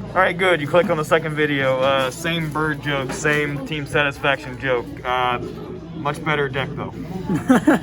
Alright, good. You click on the second video. Same bird joke, same team satisfaction joke. Much better deck, though.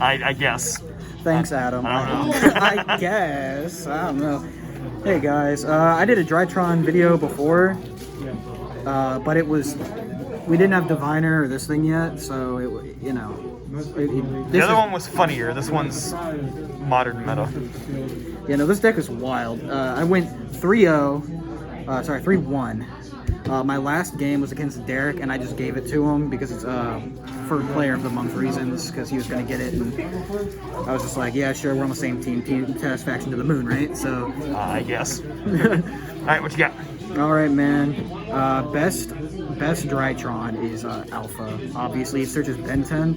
I guess. Thanks, Adam. I don't know. I guess. I don't know. Hey, guys. I did a Drytron video before, but it was... We didn't have Diviner or this thing yet, so, The other one was funnier. This one's modern meta. Yeah, no, this deck is wild. I went 3-0. 3-1. My last game was against Derek, and I just gave it to him because it's for player of the month reasons, because he was going to get it, and I was just like, yeah, sure, we're on the same team satisfaction to the moon, right? So I guess. Alright, what you got? Alright, man. Best Drytron is Alpha. Obviously, it searches Ben 10.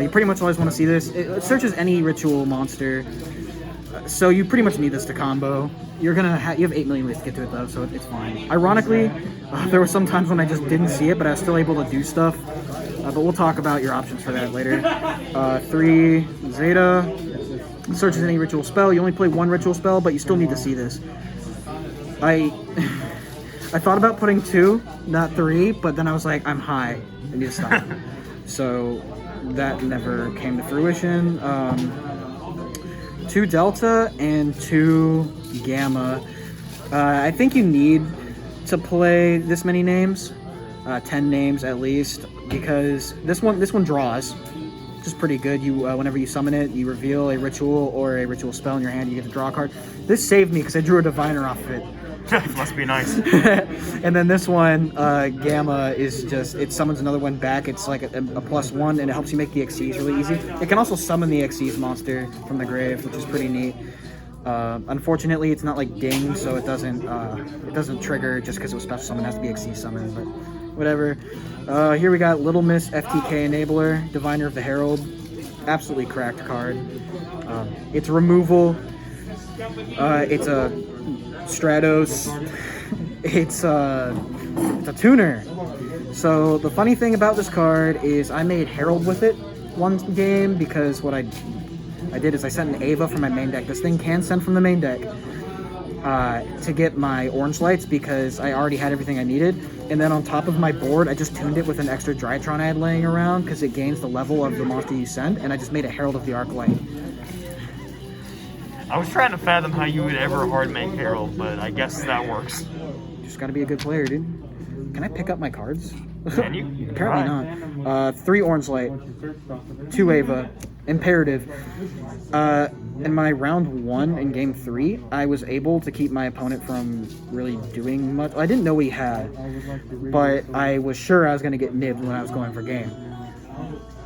You pretty much always want to see this. It searches any ritual monster. So you pretty much need this to combo. You have 8 million ways to get to it though, so it's fine. Ironically, there were some times when I just didn't see it, but I was still able to do stuff. But we'll talk about your options for that later. 3 Zeta. Searches any ritual spell. You only play 1 ritual spell, but you still need to see this. I thought about putting 2, not 3, but then I was like, I'm high. I need to stop. So that never came to fruition. 2 Delta and 2 Gamma. I think you need to play this many names, 10 names at least, because this one draws, which is pretty good. You whenever you summon it, you reveal a ritual or a ritual spell in your hand. You get to draw a card. This saved me because I drew a Diviner off of it. Must be nice. And then this one, Gamma, is just, it summons another one back. It's like a +1, and it helps you make the Xyz really easy. It can also summon the Xyz monster from the grave, which is pretty neat. Unfortunately, it's not like Ding, so it doesn't trigger just because it was special summon. It has to be Xyz summon, but whatever. Here we got Little Miss FTK Enabler, Diviner of the Herald. Absolutely cracked card. It's removal. It's a Stratos. It's a tuner. So the funny thing about this card is I made Herald with it one game, because what I did is I sent an Ava from my main deck. This thing can send from the main deck to get my orange lights, because I already had everything I needed. And then on top of my board, I just tuned it with an extra Drytron I had laying around, because it gains the level of the monster you send, and I just made a Herald of the Arclight. I was trying to fathom how you would ever hard make Herald, but I guess that works. Just gotta be a good player, dude. Can I pick up my cards? Can you? Apparently not. 3 orange light, 2 Ava, imperative. In my round 1 in game 3, I was able to keep my opponent from really doing much. I didn't know what he had, but I was sure I was gonna get nibbed when I was going for game.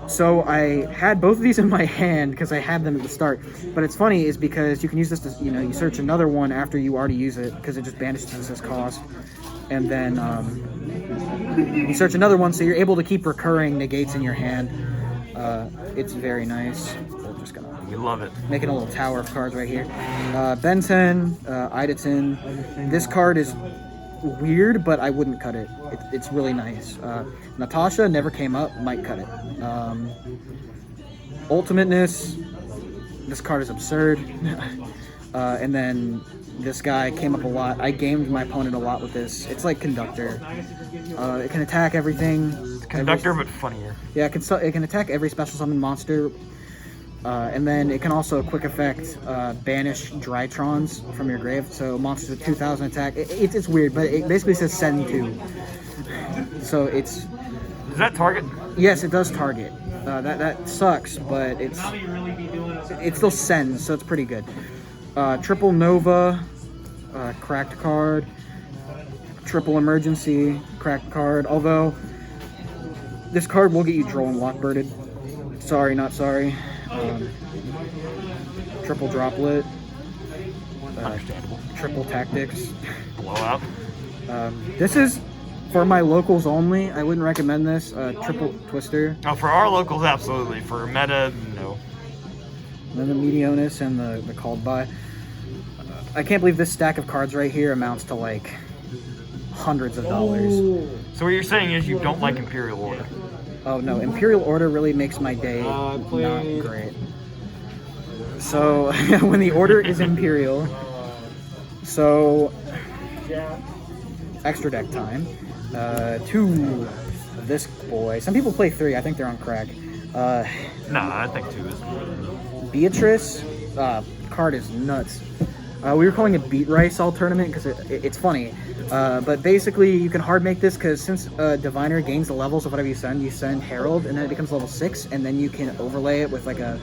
So I had both of these in my hand because I had them at the start. But it's funny is because you can use this to, you search another one after you already use it, because it just banishes this cost. And then you search another one, so you're able to keep recurring negates in your hand. It's very nice. We're just gonna love it. Making a little tower of cards right here. Ben 10, Idaten. This card is weird, but I wouldn't cut it. It's really nice. Natasha never came up, might cut it. Ultimateness, this card is absurd. And then this guy came up a lot. I gamed my opponent a lot with this. It's like Conductor. It can attack everything. It's Conductor, but funnier. Yeah, it can attack every special summon monster. And then it can also quick effect banish Drytrons from your grave. So monsters with 2,000 attack. It's weird, but it basically says send 2. So it's... Does that target? Yes, it does target. That sucks, but it still sends, so it's pretty good. Triple Nova, cracked card. Triple Emergency, cracked card. Although this card will get you Droll and Lockbirded. Sorry, not sorry. Triple Droplet. Understandable. Triple Tactics. Blowout. This is for my locals only. I wouldn't recommend this. Triple Twister. Oh, for our locals, absolutely. For meta, no. And then the Meteonis and the Called By. I can't believe this stack of cards right here amounts to like hundreds of dollars. So what you're saying is you don't like Imperial Order? Oh no, Imperial Order really makes my day not great. So when the order is Imperial, so extra deck time. 2 of this boy. Some people play 3. I think they're on crack. Nah, I think 2 is. Beatrice. Card is nuts. We were calling it Beat Rice all tournament because it's funny. But basically, you can hard make this because since Diviner gains the levels of whatever you send Herald, and then it becomes level 6, and then you can overlay it with like a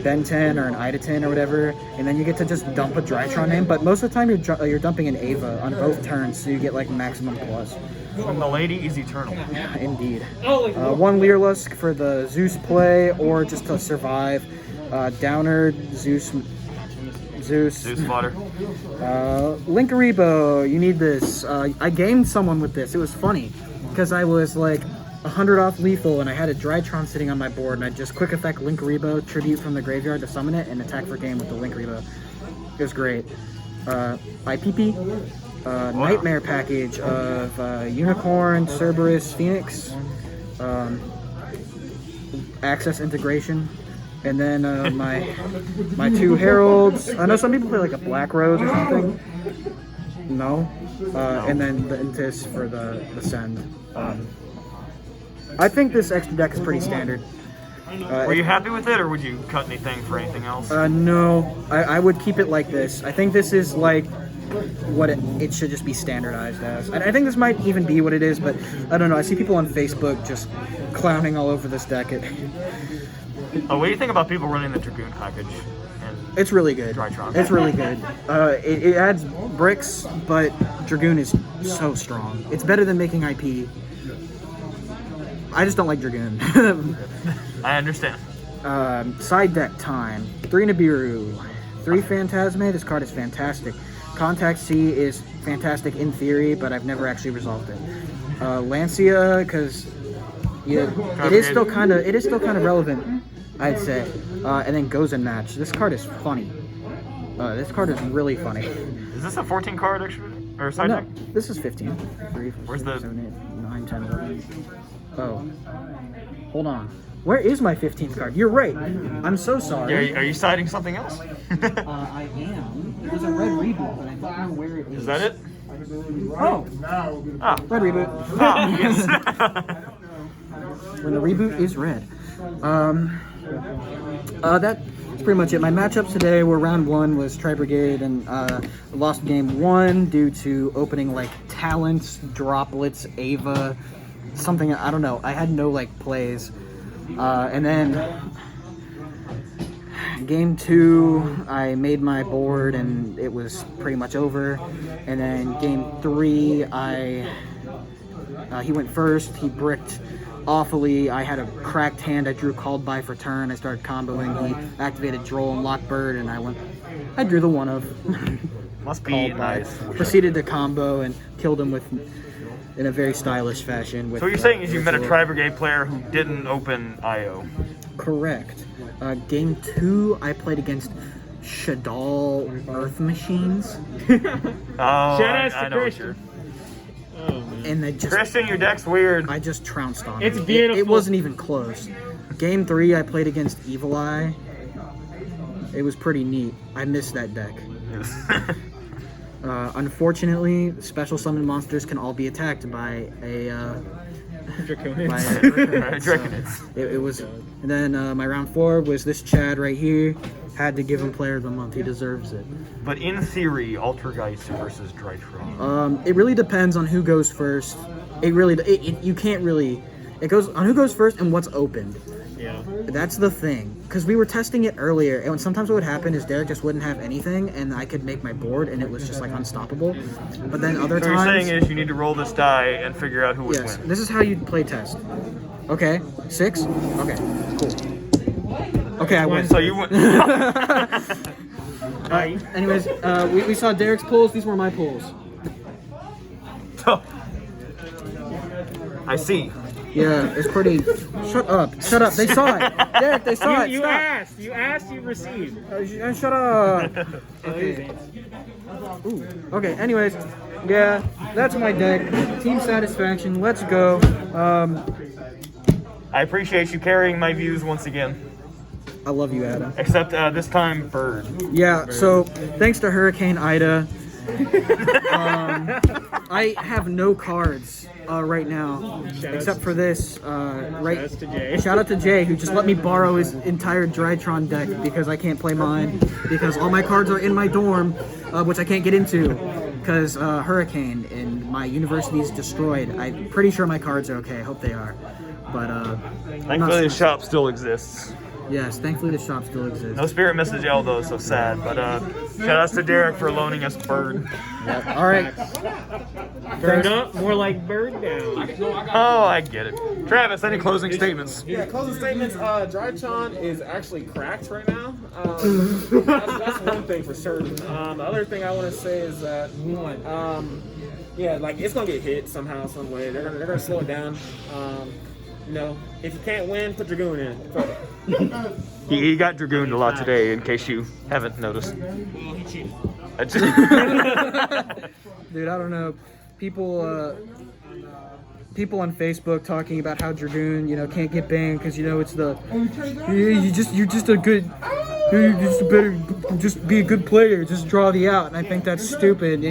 Ben 10 or an Ida 10 or whatever, and then you get to just dump a Drytron in. But most of the time, you're dumping an Ava on both turns, so you get like maximum plus. And the lady is eternal. Indeed. 1 Leerlusk for the Zeus play, or just to survive. Downer, Zeus fodder. Linkaribo, you need this. I gamed someone with this. It was funny because I was like 100 off lethal and I had a Drytron sitting on my board and I just quick effect Linkaribo, tribute from the graveyard to summon it, and attack for game with the Linkaribo. It was great. IPP, Nightmare package of Unicorn, Cerberus, Phoenix, Access integration. And then my 2 Heralds. I know some people play like a Black Rose or something. No. And then the Intis for the Send. I think this extra deck is pretty standard. Were you happy with it, or would you cut anything for anything else? No. I would keep it like this. I think this is like what it should just be standardized as. And I think this might even be what it is, but I don't know. I see people on Facebook just clowning all over this deck. What do you think about people running the Dragoon package? It's really good. Drytron. It's really good. It adds bricks, but Dragoon is so strong. It's better than making IP. I just don't like Dragoon. I understand. Side deck time. 3 Nibiru. 3 Phantasme. This card is fantastic. Contact C is fantastic in theory, but I've never actually resolved it. Lancia, because it is still kind of relevant, I'd say. And then Goes and Match. This card is funny. This card is really funny. Is this a 14 card extra or side deck? This is 15. 3, 4, Where's 6, 7, 8, 9, 10, 11. Oh. Hold on. Where is my 15th card? You're right. I'm so sorry. Are you citing something else? I am. There's a red reboot, but I don't know where it is. Is that it? Oh. Red reboot. Yes. When the reboot is red. That's pretty much it. My matchups today were round 1 was Tri-Brigade, and lost game 1 due to opening like Talents, Droplets, Ava, something, I don't know. I had no like plays. And then game 2, I made my board and it was pretty much over. And then game 3, he went first. He bricked awfully. I had a cracked hand. I drew Called By for turn. I started comboing. He activated Droll and Lockbird, and I drew the one of. Must be nice. Proceeded to combo and killed him in a very stylish fashion. So what you're saying is you met a Tri-Brigade player who didn't open IO. Correct. Game 2, I played against Shadal Earth Machines. I know what you're... And they just, Christian, your deck's weird. I just trounced on It's it. beautiful. It wasn't even close. Game 3, I played against Evil Eye. It was pretty neat. I missed that deck. Unfortunately, special summon monsters can all be attacked by a Draconids. It was, and then my round 4 was this Chad right here. Had to give him Player of the Month. He deserves it. But in theory, Altergeist versus Drytron. It really depends on who goes first. You can't really. It goes on who goes first and what's opened. Yeah. That's the thing. Because we were testing it earlier, and sometimes what would happen is Derek just wouldn't have anything, and I could make my board, and it was just like unstoppable. But then other So times. what you're saying is you need to roll this die and figure out who would Yes, win. this is how you play test. Okay, 6. Okay, cool. Okay, I win. So you win. Anyways, we saw Derek's pulls. These were my pulls. I see. Yeah, it's pretty. Shut up! Shut up! They saw it. Derek, they saw it. You Stop. asked. You asked. You received. Shut up. Okay. Ooh. Okay. Anyways, yeah, that's my deck. Team satisfaction. Let's go. I appreciate you carrying my views once again. I love you, Adam. Except this time, Bird. Yeah. So thanks to Hurricane Ida. I have no cards right now, except for this. Shout out to Jay, who just let me borrow his entire Drytron deck because I can't play mine because all my cards are in my dorm, which I can't get into because hurricane and my university is destroyed. I'm pretty sure my cards are okay. I hope they are, but Thankfully, the shop still exists. yes, thankfully the shop still exists. No spirit message L though, so sad. But shout outs to Derek for loaning us Bird. All right. Bird up, more like bird down. Oh, I get it. Travis, any closing statements? Yeah, closing statements. Drytron is actually cracked right now. That's one thing for certain. The other thing I want to say is that, yeah, like it's gonna get hit somehow, some way. They're gonna slow it down. You know, if you can't win, put Dragoon in. Fuck it. He got Dragooned a lot today, in case you haven't noticed. Well, he cheated. Dude, I don't know. People on Facebook talking about how Dragoon, can't get banned because it's the you're just be a good player, just draw the out, and I think that's stupid.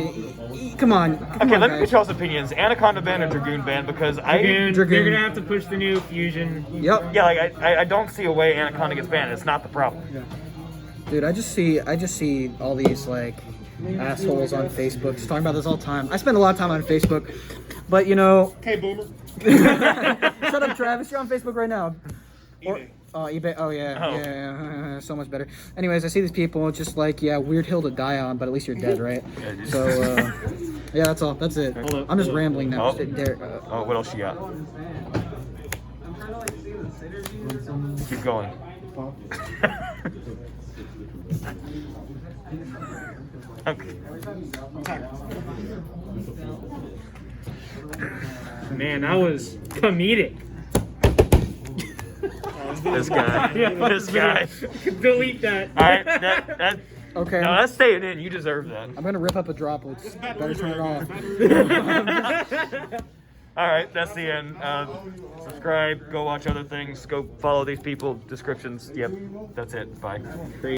Come on, Okay, let me guys. get y'all's opinions. Anaconda ban or Dragoon ban? Because Dragoon. Dragoon. You're gonna have to push the new fusion. Yep. yeah, like I don't see a way Anaconda gets banned. It's not the problem. Dude, I just see all these like assholes on Facebook just talking about this all the time. I spend a lot of time on Facebook, but Okay, boomer. shut up, Travis. You're on Facebook right now. eBay. Oh yeah, Oh. yeah, so much better. Anyways, I see these people just like, yeah, weird hill to die on, but at least you're dead, right? So yeah, that's all. That's it. Hold up. I'm just rambling now. Oh. Oh, what else you got? Keep going. Okay. Man, that was comedic. This guy. This guy. Delete that. All right. That. Okay. No, that's staying in. You deserve that. I'm gonna rip up a droplets. Better turn it off. All right, that's the end. Subscribe. Go watch other things. Go follow these people. Descriptions. Yep. That's it. Bye.